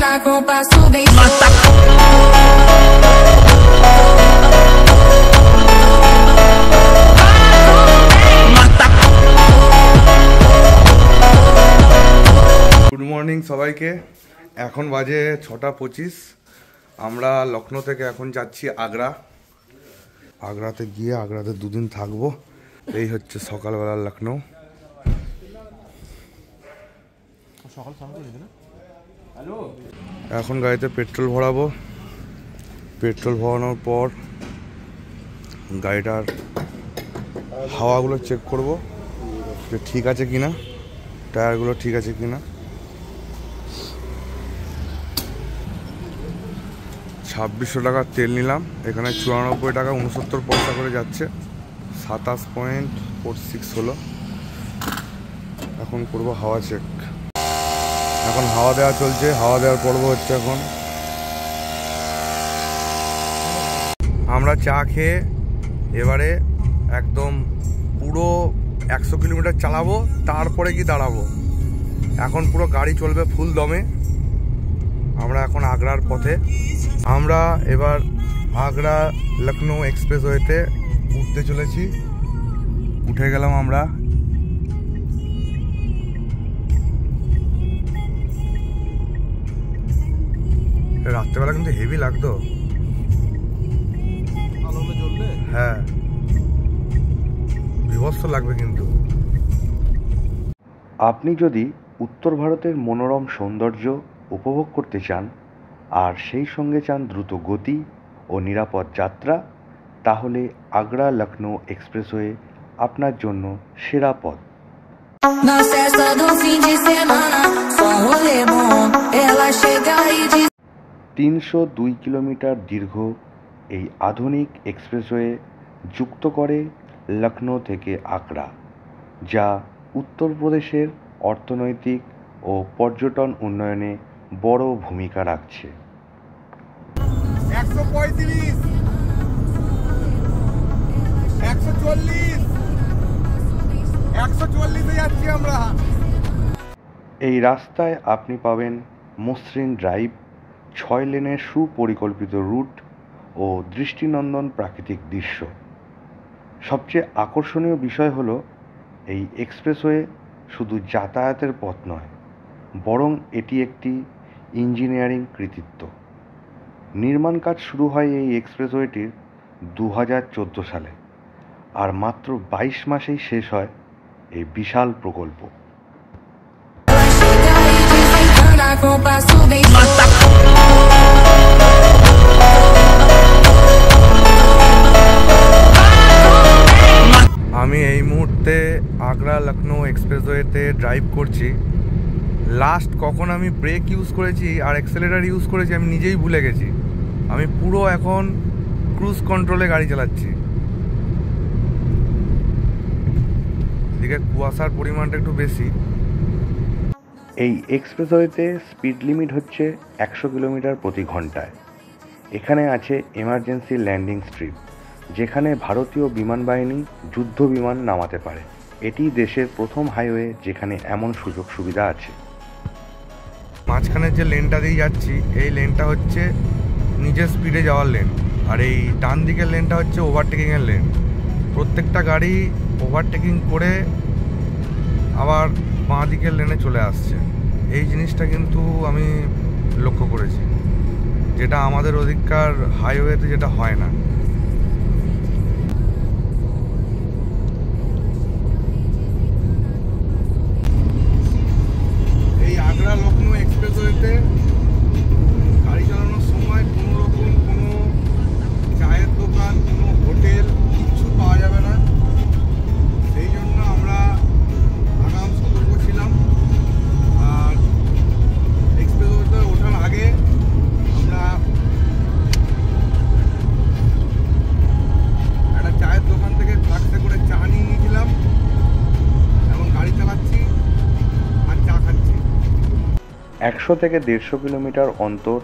com passo bem good morning সবাইকে। এখন বাজে 6:25। আমরা লখনৌ থেকে এখন যাচ্ছি আগ্রা। আগ্রাতে গিয়ে আগ্রাতে দুদিন থাকবো। এই হচ্ছে সকালবেলা লখনৌ। এখন গাড়িতে পেট্রোল ভরাবো। পেট্রোল ভরানোর পর গাড়িটার হাওয়াগুলো চেক করব যে ঠিক আছে কিনা, টায়ারগুলো ঠিক আছে কিনা। 2600 টাকার তেল নিলাম। এখানে 94 টাকা 69 পয়সা করে যাচ্ছে। 27.46 হলো। এখন করবো হাওয়া চেক। এখন হাওয়া দেওয়া চলছে। হাওয়া দেওয়ার পর্ব হচ্ছে এখন। আমরা চা খেয়ে এবারে একদম পুরো 100 কিলোমিটার চালাবো, তারপরে কি দাঁড়াবো। এখন পুরো গাড়ি চলবে ফুল দমে। আমরা এখন আগ্রার পথে। আমরা এবার আগ্রা লখনৌ এক্সপ্রেসওয়েতে উঠতে চলেছি। উঠে গেলাম আমরা। রাত্রেবেলা কিন্তু হেভি লাগতো। হ্যাঁ, বিভৎস লাগবে কিন্তু। আপনি যদি উত্তর ভারতের মনোরম সৌন্দর্য উপভোগ করতে চান আর সেই সঙ্গে চান দ্রুত গতি ও নিরাপদ যাত্রা, তাহলে আগ্রা লখনৌ এক্সপ্রেসওয়ে আপনার জন্য সেরা পথ। 302 কিলোমিটার দীর্ঘ এই আধুনিক এক্সপ্রেসওয়ে যুক্ত করে লখনৌ থেকে আগ্রা, যা উত্তরপ্রদেশের অর্থনৈতিক ও পর্যটন উন্নয়নে বড় ভূমিকা রাখছে। 135, 140, 140 যাচ্ছি আমরা। এই রাস্তায় আপনি পাবেন মসৃণ ড্রাইভ, 6 লেনের সুপরিকল্পিত রুট ও দৃষ্টিনন্দন প্রাকৃতিক দৃশ্য। সবচেয়ে আকর্ষণীয় বিষয় হলো এই এক্সপ্রেসওয়ে শুধু যাতায়াতের পথ নয়, বরং এটি একটি ইঞ্জিনিয়ারিং কৃতিত্ব। নির্মাণ কাজ শুরু হয় এই এক্সপ্রেসওয়েটির 2014 সালে, আর মাত্র 22 মাসেই শেষ হয় এই বিশাল প্রকল্প। আমি এই মুহূর্তে আগ্রা লখনৌ এক্সপ্রেসওয়েতে ড্রাইভ করছি। লাস্ট কখন আমি ব্রেক ইউজ করেছি আর অ্যাক্সেলেটার ইউজ করেছি আমি নিজেই ভুলে গেছি। আমি পুরো এখন ক্রুজ কন্ট্রোলে গাড়ি চালাচ্ছি। এদিকে কুয়াশার পরিমাণটা একটু বেশি। এই এক্সপ্রেসওয়েতে স্পিড লিমিট হচ্ছে 100 কিলোমিটার প্রতি ঘন্টায়। এখানে আছে এমার্জেন্সি ল্যান্ডিং স্ট্রিপ, যেখানে ভারতীয় বিমান বাহিনী যুদ্ধ বিমান নামাতে পারে। এটি দেশের প্রথম হাইওয়ে যেখানে এমন সুযোগ সুবিধা আছে। মাঝখানের যে লেনটা দিয়ে যাচ্ছি, এই লেনটা হচ্ছে নিজের স্পিডে যাওয়ার লেন, আর এই ডান দিকের লেনটা হচ্ছে ওভারটেকিংয়ের লেন। প্রত্যেকটা গাড়ি ওভারটেকিং করে আবার বাঁ দিকের লেনে চলে আসছে। এই জিনিসটা কিন্তু আমি লক্ষ্য করেছি, যেটা আমাদের ওদিককার হাইওয়েতে যেটা হয় না। এই আগ্রা লখনৌ এক্সপ্রেসওয়েতে গাড়ি চালানোর সময় কোনো রকম কোনো চায়ের দোকান, কোনো হোটেল কিচ্ছু পাওয়া যাবে না। সেই জন্য আমরা আগাম সতর্ক ছিলাম। আর এক্সপ্রেসওয়েতে ওঠার আগে আমরা একটা চায়ের দোকান থেকে ফ্লাক্সে করে চা নিয়ে নিয়েছিলাম। এখন গাড়ি চালাচ্ছি আর চা খাচ্ছি। 100 থেকে 150 কিলোমিটার অন্তর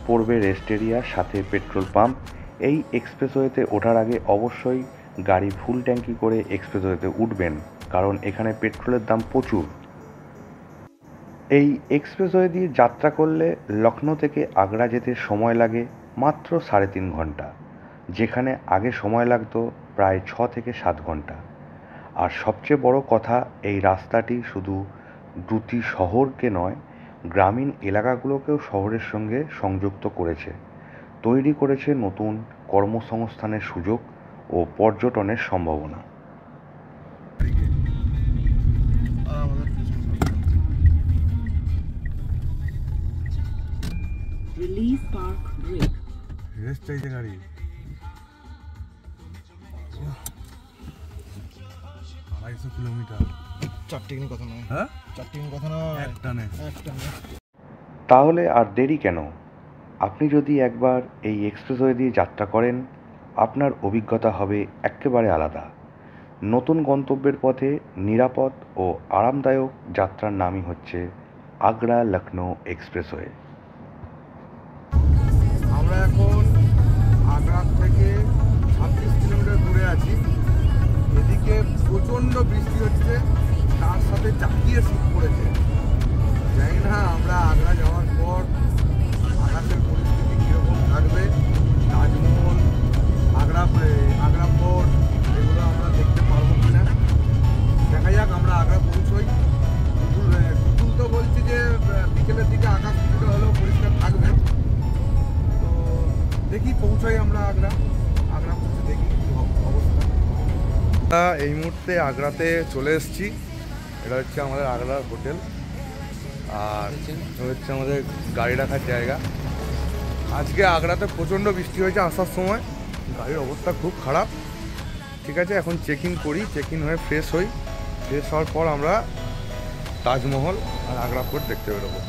পড়বে রেস্ট এরিয়া, সাথে পেট্রোল পাম্প। এই এক্সপ্রেসওয়েতে ওঠার আগে অবশ্যই গাড়ি ফুল ট্যাঙ্কি করে এক্সপ্রেসওয়েতে উঠবেন, কারণ এখানে পেট্রোলের দাম প্রচুর। এই এক্সপ্রেসওয়ে দিয়ে যাত্রা করলে লখনৌ থেকে আগ্রা যেতে সময় লাগে মাত্র 3.5 ঘন্টা, যেখানে আগে সময় লাগতো প্রায় 6 থেকে 7 ঘন্টা। আর সবচেয়ে বড় কথা, এই রাস্তাটি শুধু দুটি শহরকে নয়, গ্রামীণ এলাকাগুলোকেও শহরের সঙ্গে সংযুক্ত করেছে, তৈরি করেছে নতুন কর্মসংস্থানের সুযোগ ও পর্যটনের সম্ভাবনা। Release park brake. রেস্ট চাইছে গাড়ি। 250 কিলোমিটার। 4 টিকিট কথা নয়। হ্যাঁ 4 টিকিট কথা নয়। এক টানে। তাহলে আর দেরি কেন? আপনি যদি একবার এই এক্সপ্রেসওয়ে দিয়ে যাত্রা করেন, আপনার অভিজ্ঞতা হবে একেবারে আলাদা। নতুন গন্তব্যের পথে নিরাপদ ও আরামদায়ক যাত্রার নামই হচ্ছে আগ্রা লখনৌ এক্সপ্রেসওয়ে। আমরা এখন আগ্রা থেকে 26 কিলোমিটার দূরে আছি। এদিকে প্রচণ্ড বৃষ্টি হচ্ছে, তার সাথে চাকিয়ে শীত পড়েছে। জানি না আমরা আগ্রা যাওয়ার পর আকাশের পরিস্থিতি কীরকম থাকবে। তাজমহল, আগ্রা ফোর্ট এগুলো আমরা দেখতে পারবো কিনা, দেখা যাক। আমরা আগ্রা পৌঁছই। পুতুল তো বলছি যে বিকেলের দিকে আকাশ কিছুটা হলেও পরিষ্কার থাকবে। তো দেখি পৌঁছাই আমরা আগ্রা পৌঁছে দেখি কী অবস্থা। এই মুহূর্তে আগ্রাতে চলে এসেছি। এটা হচ্ছে আমাদের আগ্রার হোটেল, আর হচ্ছে আমাদের গাড়ি রাখার জায়গা। আজকে আগ্রাতে প্রচণ্ড বৃষ্টি হয়েছে আসার সময়, গাড়ির অবস্থা খুব খারাপ। ঠিক আছে, এখন চেক ইন করি, চেক ইন হয়ে ফ্রেশ হই। ফ্রেশ হওয়ার পর আমরা তাজমহল আর আগ্রা ফোর্ট দেখতে বেরোবো।